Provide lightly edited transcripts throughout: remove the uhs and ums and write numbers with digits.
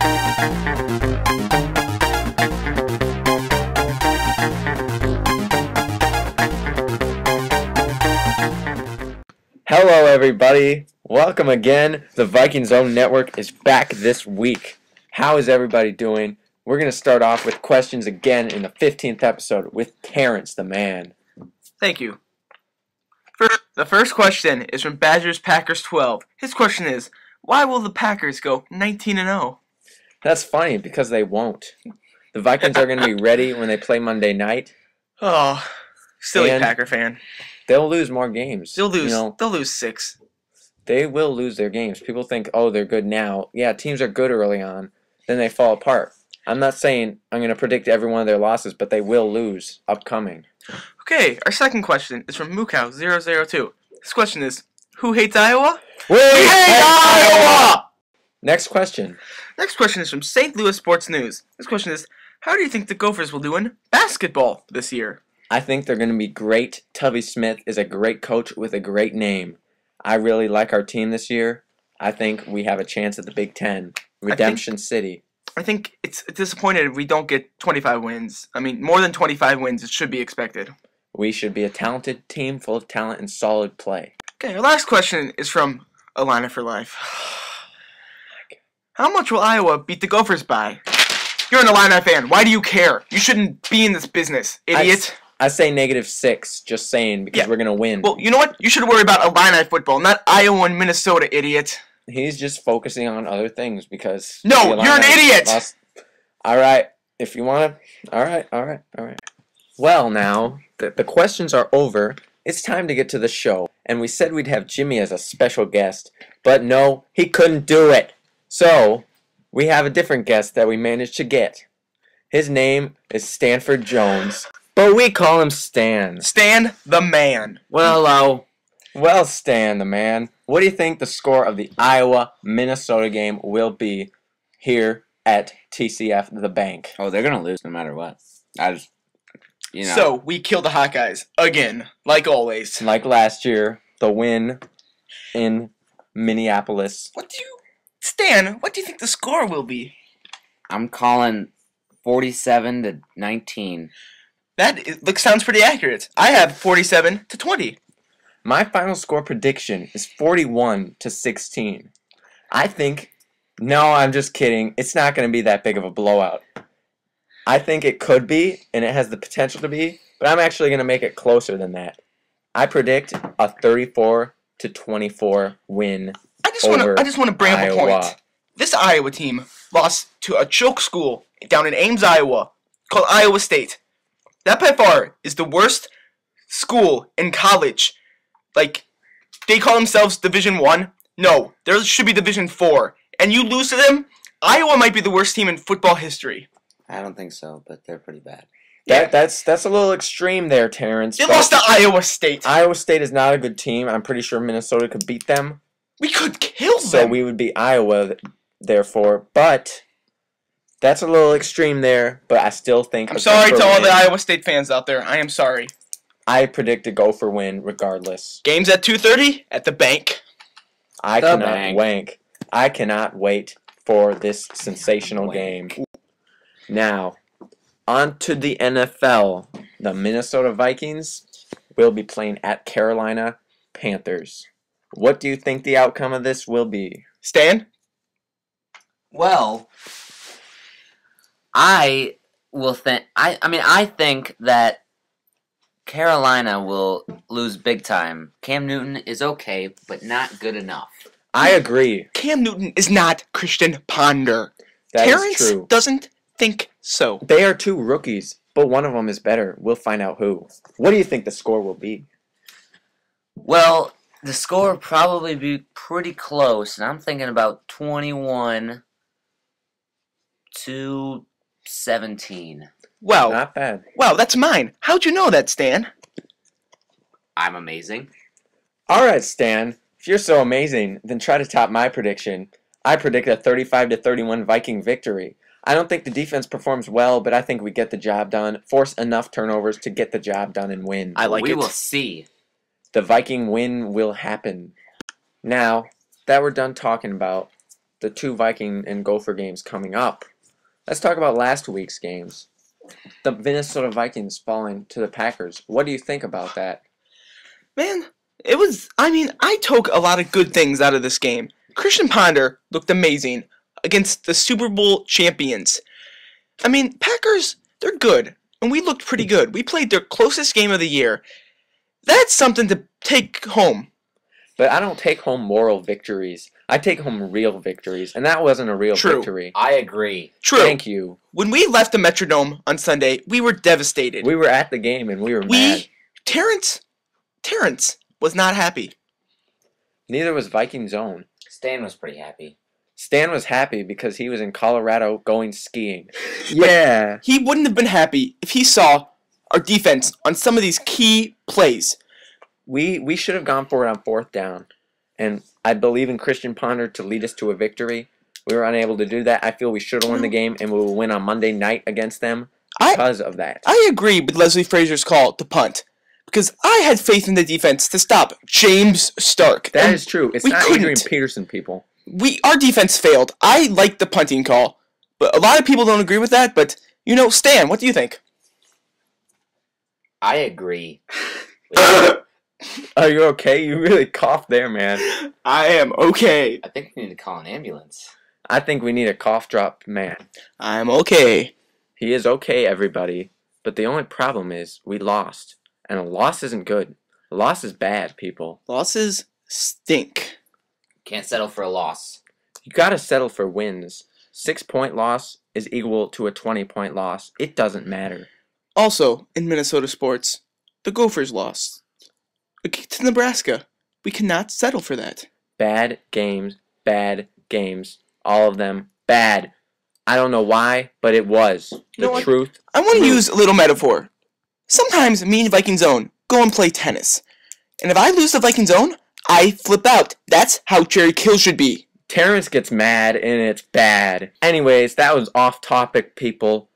Hello everybody, welcome again. The VikingsOwn network is back this week. How is everybody doing? We're going to start off with questions again in the 15th episode with Terrance the man. Thank you. The first question is from Badgers Packers 12. His question is, why will the Packers go 19-0? That's funny because they won't. The Vikings are going to be ready when they play Monday night. Oh, silly And Packer fan. They'll lose more games. They'll lose 6. They will lose their games. People think, oh, they're good now. Yeah, teams are good early on. Then they fall apart. I'm not saying I'm going to predict every one of their losses, but they will lose upcoming. Okay, our second question is from Mukow002. His question is, who hates Iowa? We hate Iowa! Next question. Next question is from St. Louis Sports News. This question is, how do you think the Gophers will do in basketball this year? I think they're going to be great. Tubby Smith is a great coach with a great name. I really like our team this year. I think we have a chance at the Big Ten. Redemption City. I think it's disappointed if we don't get 25 wins. I mean, more than 25 wins, it should be expected. We should be a talented team full of talent and solid play. Okay, our last question is from Alana for Life. How much will Iowa beat the Gophers by? You're an Illini fan. Why do you care? You shouldn't be in this business, idiot. I say -6, just saying, because we're going to win. Well, you know what? You should worry about Illini football, not Iowa and Minnesota, idiot. He's just focusing on other things because... No, you're an idiot! Alright, if you want to... Alright. Well, now, the questions are over. It's time to get to the show. And we said we'd have Jimmy as a special guest, but no, he couldn't do it. So, we have a different guest that we managed to get. His name is Stanford Jones. But we call him Stan. Stan the man. Well, Stan the man, what do you think the score of the Iowa-Minnesota game will be here at TCF the Bank? Oh, they're going to lose no matter what. So, we kill the Hawkeyes again, like always. Like last year, the win in Minneapolis. Stan, what do you think the score will be? I'm calling 47-19. That sounds pretty accurate. I have 47-20. My final score prediction is 41-16. I think... No, I'm just kidding. It's not going to be that big of a blowout. I think it could be, and it has the potential to be, but I'm actually going to make it closer than that. I predict a 34-24 win. I just want to bring up a point. This Iowa team lost to a choke school down in Ames, Iowa, called Iowa State. That by far is the worst school in college. Like, they call themselves Division 1. No, there should be Division 4. And you lose to them, Iowa might be the worst team in football history. I don't think so, but they're pretty bad. That's a little extreme there, Terrance. They lost to Iowa State. Iowa State is not a good team. I'm pretty sure Minnesota could beat them. We could kill them. So we would beat Iowa, therefore. But that's a little extreme there, but I still think... I'm sorry to all the Iowa State fans out there. I am sorry. I predict a Gopher win regardless. Game's at 2:30 at the bank. I cannot wait for this sensational game. Now, on to the NFL. The Minnesota Vikings will be playing at Carolina Panthers. What do you think the outcome of this will be? Stan? Well, I think that Carolina will lose big time. Cam Newton is okay, but not good enough. I agree. Cam Newton is not Christian Ponder. That Terrance is true. Doesn't think so. They are two rookies, but one of them is better. We'll find out who. What do you think the score will be? Well, the score will probably be pretty close, and I'm thinking about 21-17. Wow. Not bad. Wow, that's mine. How'd you know that, Stan? I'm amazing. All right, Stan. If you're so amazing, then try to top my prediction. I predict a 35-31 Viking victory. I don't think the defense performs well, but I think we get the job done, force enough turnovers to get the job done and win. We will see. The Viking win will happen. Now that we're done talking about the 2 Viking and Gopher games coming up. Let's talk about last week's games. The Minnesota Vikings falling to the Packers. What do you think about that? Man, I took a lot of good things out of this game. Christian Ponder looked amazing against the Super Bowl champions. Packers, they're good, and we looked pretty good. We played their closest game of the year. That's something to take home. But I don't take home moral victories. I take home real victories, and that wasn't a real victory. I agree. True. Thank you. When we left the Metrodome on Sunday, we were devastated. We were at the game, and we were mad. Terrance was not happy. Neither was VikingsOwn. Stan was pretty happy. Stan was happy because he was in Colorado going skiing. Yeah. He wouldn't have been happy if he saw our defense on some of these key plays. We should have gone for it on 4th down. And I believe in Christian Ponder to lead us to a victory. We were unable to do that. I feel we should have won the game, and we will win on Monday night against them because of that. I agree with Leslie Frazier's call to punt. Because I had faith in the defense to stop James Stark. That is true. It's not Adrian Peterson, people. Our defense failed. I liked the punting call. But a lot of people don't agree with that. But, Stan, what do you think? I agree. Are you okay? You really coughed there, man. I am okay. I think we need to call an ambulance. I think we need a cough drop man. I'm okay. He is okay, everybody. But the only problem is we lost. And a loss isn't good. A loss is bad, people. Losses stink. Can't settle for a loss. You gotta settle for wins. 6-point loss is equal to a 20-point loss. It doesn't matter. Also, in Minnesota sports, the Gophers lost. To Nebraska. We cannot settle for that. Bad games. All of them bad. I don't know why, but it was. The truth. I want to use a little metaphor. Sometimes me and VikingsOwn go and play tennis. And if I lose the VikingsOwn, I flip out. That's how Jerry Kill should be. Terrance gets mad and it's bad. Anyways, that was off topic, people.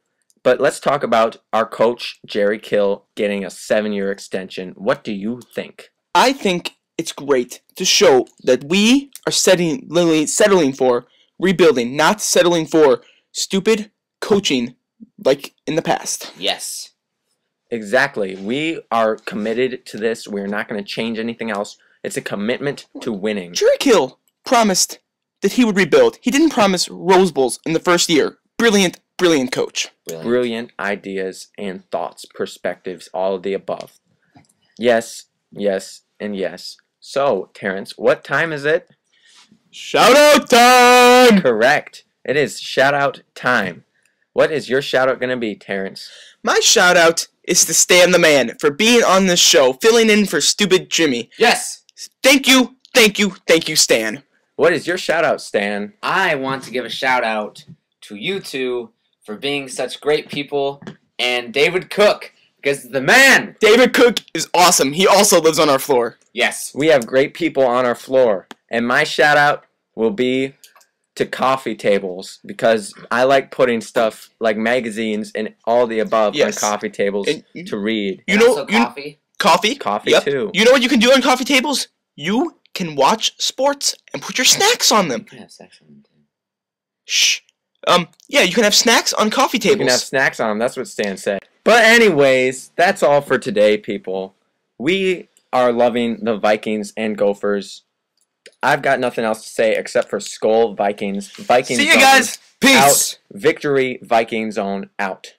But let's talk about our coach, Jerry Kill, getting a 7-year extension. What do you think? I think it's great to show that we are settling for rebuilding, not settling for stupid coaching like in the past. Yes. Exactly. We are committed to this. We're not going to change anything else. It's a commitment to winning. Jerry Kill promised that he would rebuild. He didn't promise Rose Bowls in the first year. Brilliant coach. Brilliant ideas and thoughts, perspectives, all of the above. Yes, and yes. So, Terrance, what time is it? Shout out time! Correct. It is shout out time. What is your shout out going to be, Terrance? My shout out is to Stan the Man for being on this show, filling in for stupid Jimmy. Yes! Thank you, Stan. What is your shout out, Stan? I want to give a shout out to you two for being such great people, and David Cook, because the man! David Cook is awesome. He also lives on our floor. Yes. We have great people on our floor. And my shout out will be to coffee tables, because I like putting stuff like magazines and all the above on coffee tables to read. Coffee? Coffee yep. Too. You know what you can do on coffee tables? You can watch sports and put your snacks on them. You can have sex on them too. Shh. Yeah, you can have snacks on coffee tables. You can have snacks on them. That's what Stan said. But anyways, that's all for today, people. We are loving the Vikings and Gophers. I've got nothing else to say except for Skol Vikings. Vikings. See you guys. Peace. Out. Victory VikingsOwn out.